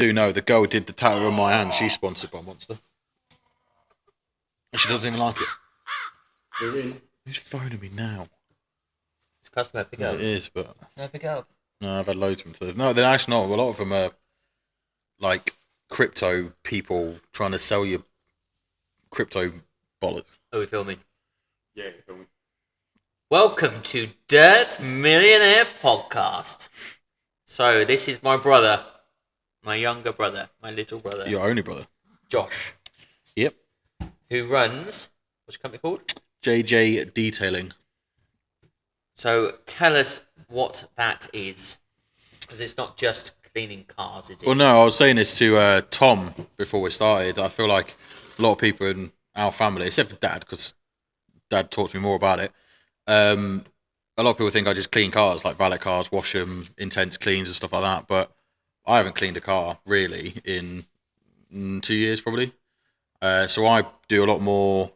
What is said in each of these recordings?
do know the girl did the tattoo on my hand. She's sponsored by Monster. And she doesn't even like it. Really? Who's phoning me now? It's customer, pick it up. It is, but... Can I pick it up? No, I've had loads of them. No, they're actually not. A lot of them are like crypto people trying to sell you crypto bollocks. Are we filming? Yeah, you're filming. Welcome to Dirt Millionaire Podcast. So, this is my brother, my younger brother, my little brother. Your only brother. Josh. Yep. Who runs, what's your company called? JJ Detailing. So, tell us what that is. Because it's not just cleaning cars, is it? Well, no, I was saying this to Tom before we started. I feel like a lot of people in our family, except for Dad, because Dad taught me more about it. A lot of people think I just clean cars, like valet cars, wash them, intense cleans and stuff like that. But I haven't cleaned a car really in 2 years probably. So I do a lot more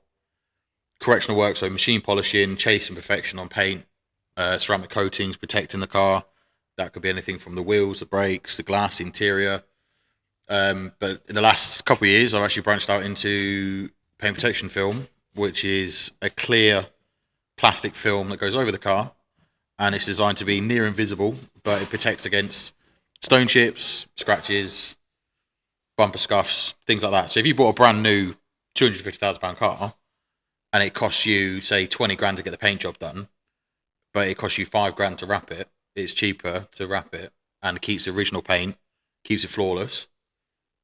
correctional work, so machine polishing, chase imperfection on paint, ceramic coatings, protecting the car. That could be anything from the wheels, the brakes, the glass, interior. But in the last couple of years, I've actually branched out into paint protection film, which is a clear plastic film that goes over the car, and it's designed to be near invisible, but it protects against stone chips, scratches, bumper scuffs, things like that. So if you bought a brand new £250,000 car and it costs you, say, 20 grand to get the paint job done, but it costs you 5 grand to wrap it, it's cheaper to wrap it and keeps the original paint, keeps it flawless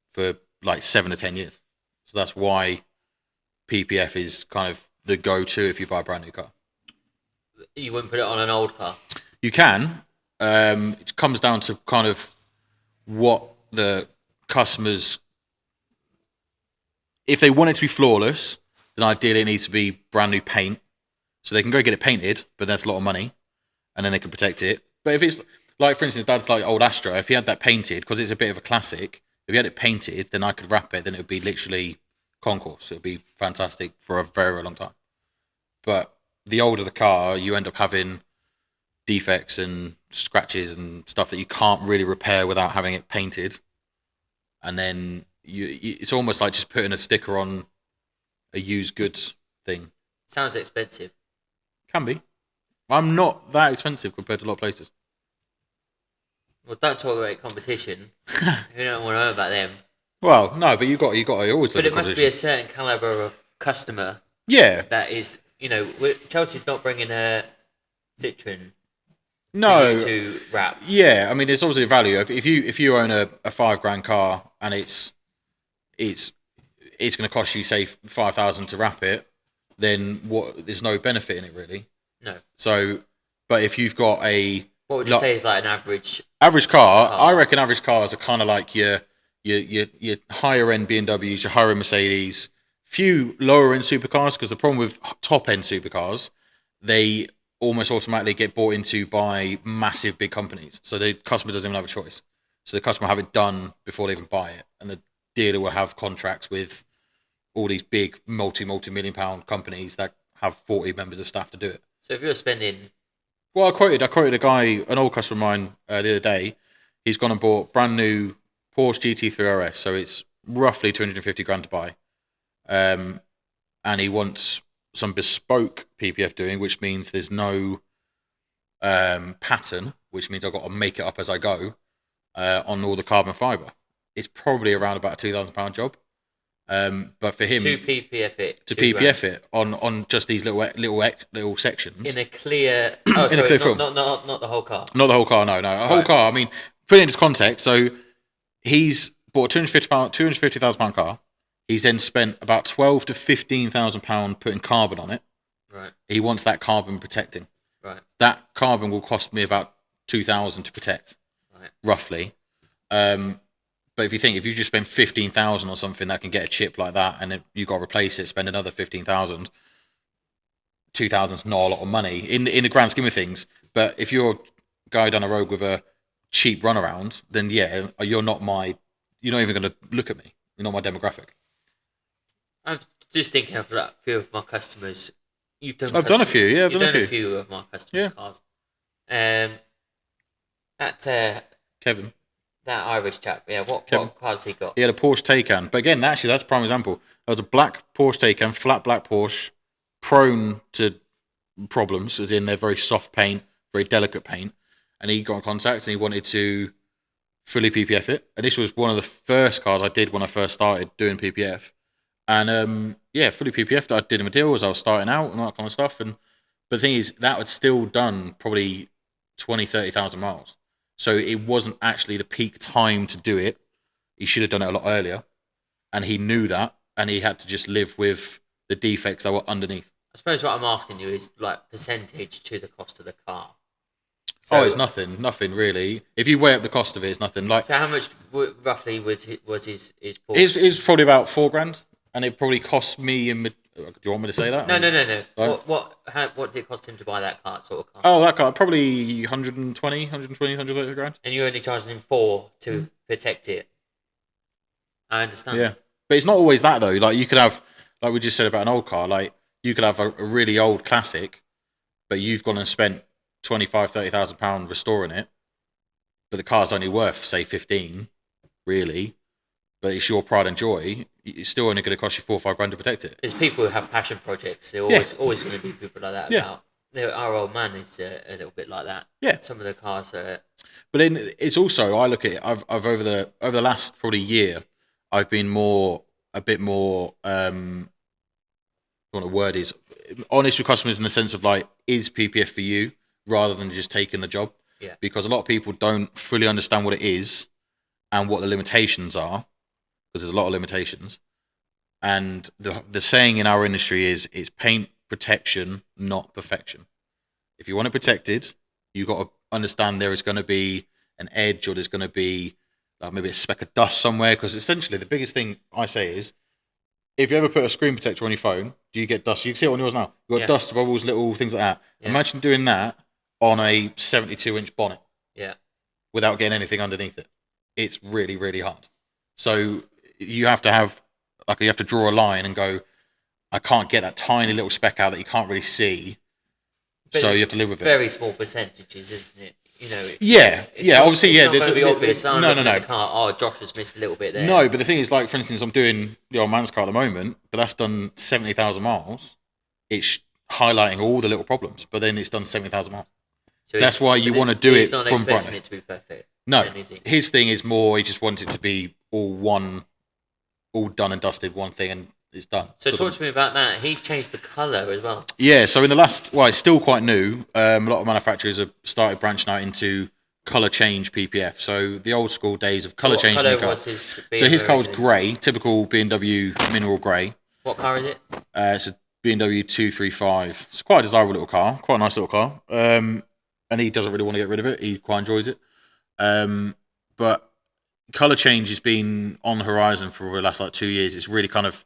for like 7 to 10 years. So that's why PPF is kind of the go-to if you buy a brand new car. You wouldn't put it on an old car? You can. It comes down to kind of what the customers... If they want it to be flawless, then ideally it needs to be brand new paint. So they can go get it painted, but that's a lot of money. And then they can protect it. But if it's, like for instance, Dad's like old Astra, if he had that painted, because it's a bit of a classic, if he had it painted, then I could wrap it, then it would be literally concourse. It would be fantastic for a very, very long time. But the older the car, you end up having defects and scratches and stuff that you can't really repair without having it painted. And then it's almost like just putting a sticker on a used goods thing. Sounds expensive. Can be. I'm not that expensive compared to a lot of places. Well, don't talk about competition. We don't want to know about them. Well, no, but you got to always. But it must be a certain caliber of customer. Yeah. That is, Chelsea's not bringing a Citroen. No. To wrap. Yeah, I mean, there's obviously a value. If you own a 5 grand car and it's going to cost you say 5,000 to wrap it, then there's no benefit in it really. No. So, but if you've got a... What would you say is like an average... Average car, I reckon average cars are kind of like your higher end BMWs, your higher end Mercedes, few lower end supercars, because the problem with top end supercars, they almost automatically get bought into by massive big companies. So the customer doesn't even have a choice. So the customer have it done before they even buy it. And the dealer will have contracts with all these big multi-million pound companies that have 40 members of staff to do it. So if you're spending... Well, I quoted a guy, an old customer of mine the other day. He's gone and bought brand new Porsche GT3 RS, so it's roughly 250 grand to buy. And he wants some bespoke PPF doing, which means there's no pattern, which means I've got to make it up as I go on all the carbon fibre. It's probably around about a £2,000 job. But for him, to PPF it on just these little sections in a clear film. Not the whole car. Not the whole car, no. A whole car. I mean, put it into context. So he's bought a £250,000 car. He's then spent about £12,000 to £15,000 putting carbon on it. Right. He wants that carbon protecting. Right. That carbon will cost me about £2,000 to protect, roughly. But if you just spend 15,000 or something that can get a chip like that, and then you got to replace it, spend another 15,000. 2,000's not a lot of money in the grand scheme of things. But if you're a guy down the road with a cheap runaround, then yeah, you're not even going to look at me. You're not my demographic. I'm just thinking of a few of my customers. I've done a few, yeah. You've done a few of my customers' cars. At Kevin. That Irish chap. Yeah. What car's he got? He had a Porsche Taycan. But again, actually, that's a prime example. There was a black Porsche Taycan, flat black Porsche, prone to problems, as in they're very soft paint, very delicate paint. And he got in contact and he wanted to fully PPF it. And this was one of the first cars I did when I first started doing PPF. And fully PPF'd. I did him a deal as I was starting out and all that kind of stuff. But the thing is, that had still done probably 20, 30,000 miles. So it wasn't actually the peak time to do it. He should have done it a lot earlier. And he knew that. And he had to just live with the defects that were underneath. I suppose what I'm asking you is like percentage to the cost of the car. So, it's nothing really. If you weigh up the cost of it, it's nothing. So how much roughly was his Porsche? It's probably about $4,000, and it probably cost me. Do you want me to say that? No. Right? What did it cost him to buy that car? Sort of car? Oh, that car probably 130 grand. And you're only charging him $4 to protect it. I understand. Yeah, but it's not always that though. Like you could have, like we just said about an old car, like you could have a really old classic, but you've gone and spent £25,000-30,000 restoring it, but the car's only worth say 15, really. But it's your pride and joy. It's still only going to cost you $4 or $5 grand to protect it. There's people who have passion projects. They're always going to be people like that. Yeah. Our old man is a little bit like that. Yeah. Some of the cars are. But then it's also, I look at it. I've over the last probably year, I've been a bit more. What the word is, honest with customers in the sense of like, is PPF for you, rather than just taking the job. Yeah. Because a lot of people don't fully understand what it is and what the limitations are, because there's a lot of limitations. And the saying in our industry is, it's paint protection, not perfection. If you want it protected, you got to understand there is going to be an edge, or there's going to be maybe a speck of dust somewhere. Because essentially, the biggest thing I say is, if you ever put a screen protector on your phone, do you get dust? You can see it on yours now. You've got dust bubbles, little things like that. Yeah. Imagine doing that on a 72-inch bonnet. Yeah. Without getting anything underneath it. It's really, really hard. So you have to have, you have to draw a line and go, I can't get that tiny little speck out that you can't really see. But so you have to live with it. Very small percentages, isn't it? You know. Obviously, it's not going to be obvious. No. The car, Josh has missed a little bit there. No, but the thing is, like, for instance, I'm doing the old man's car at the moment, but that's done 70,000 miles. It's highlighting all the little problems, but then it's done 70,000 miles. So that's why you want to do it from He's not expecting it to be perfect. No, his thing is more, he just wants it to be all done and dusted, one thing, and it's done. So talk to me about that. He's changed the colour as well. Yeah, so in the last, it's still quite new. A lot of manufacturers have started branching out into colour change PPF. So the old school days of colour change. What colour was his BMW? So his car was grey, typical BMW mineral grey. What car is it? It's a BMW 235. It's quite a desirable little car, quite a nice little car. And he doesn't really want to get rid of it. He quite enjoys it. But colour change has been on the horizon for the last 2 years. It's really kind of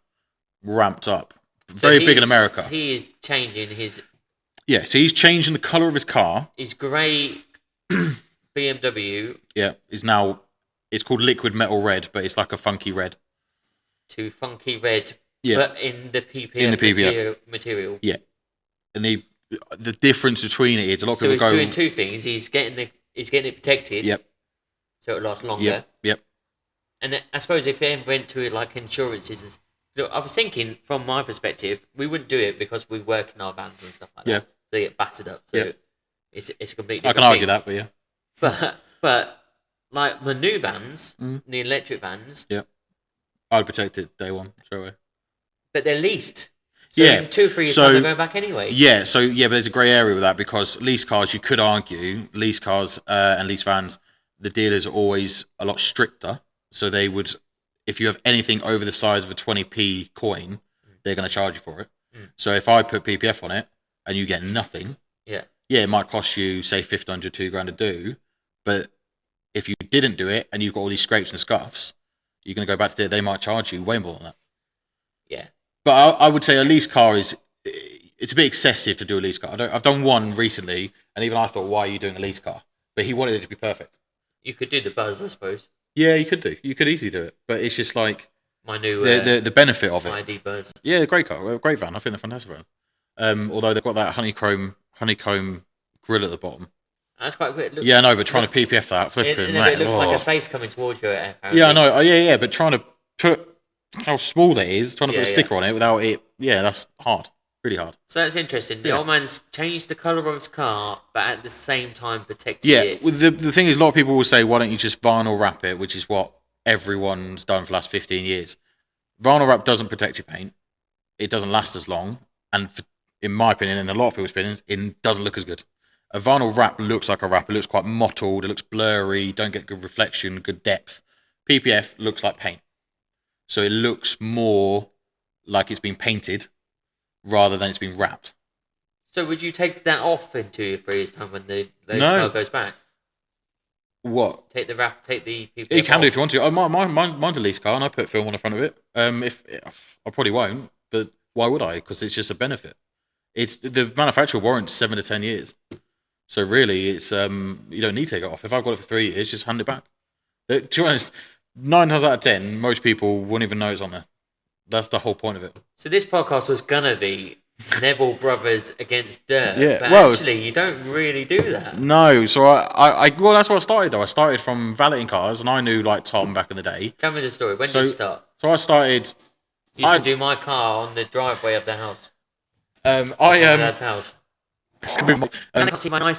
ramped up. Very big in America. He is changing his... Yeah, so he's changing the colour of his car. His grey BMW... Yeah, it's called liquid metal red, but it's like a funky red. To funky red, yeah. But in the PPF, material. Yeah. And the difference between it is a lot of people go... So he's doing two things. He's getting it protected. Yep. So it lasts longer. Yep. And I suppose if they went to insurances... I was thinking, from my perspective, we wouldn't do it because we work in our vans and stuff like that. So they get battered up. So it's a completely different I can argue that, but yeah. But like my new vans, the electric vans... Yeah. I'd protect it day one, straight away. But they're leased. So in 2 or 3 years' time, they're going back anyway. Yeah, but there's a grey area with that, because lease cars, you could argue, lease cars and lease vans, the dealers are always a lot stricter. So they would... If you have anything over the size of a 20p coin, they're going to charge you for it. So if I put PPF on it and you get nothing, it might cost you, say, $1,500, $2,000 to do. But if you didn't do it and you've got all these scrapes and scuffs, you're going to go back to it. They might charge you way more than that. Yeah. But I would say a lease car it's a bit excessive to do a lease car. I've done one recently, and even I thought, why are you doing a lease car? But he wanted it to be perfect. You could do the Buzz, I suppose. Yeah, you could do. You could easily do it, but it's just like my new the benefit of it. ID Buzz. Yeah, great car, great van. I think they're fantastic van. Although they've got that honeycomb grill at the bottom. That's quite good. Yeah, I know, but trying to PPF that, flipping, mate. It looks like a face coming towards you. Apparently. Yeah, I know. Yeah, but trying to put how small that is, trying to put a sticker on it without it, that's hard. Really hard. So that's interesting. The old man's changed the colour of his car, but at the same time protected it. Yeah, the thing is, a lot of people will say, why don't you just vinyl wrap it, which is what everyone's done for the last 15 years. Vinyl wrap doesn't protect your paint. It doesn't last as long. And in my opinion, and a lot of people's opinions, it doesn't look as good. A vinyl wrap looks like a wrap. It looks quite mottled. It looks blurry. You don't get good reflection, good depth. PPF looks like paint. So it looks more like it's been painted rather than it's been wrapped. So would you take that off in 2 or 3 years' time when the smell goes back? What? Take the PPF You can off. do if you want to. Mine's a lease car and I put film on the front of it. I probably won't, but why would I? Because it's just a benefit. It's the manufacturer warrants 7 to 10 years. So really, it's you don't need to take it off. If I've got it for 3 years, just hand it back. To be honest, 9 times out of 10, most people wouldn't even know it's on there. That's the whole point of it. So this podcast was gonna be Neville Brothers against Dirt, but actually you don't really do that. No, so I well, that's what I started though. I started from valeting cars, and I knew like Tom back in the day. Tell me the story. When did you start? So I started. You used to do my car on the driveway of the house. My dad's house. I can see my nice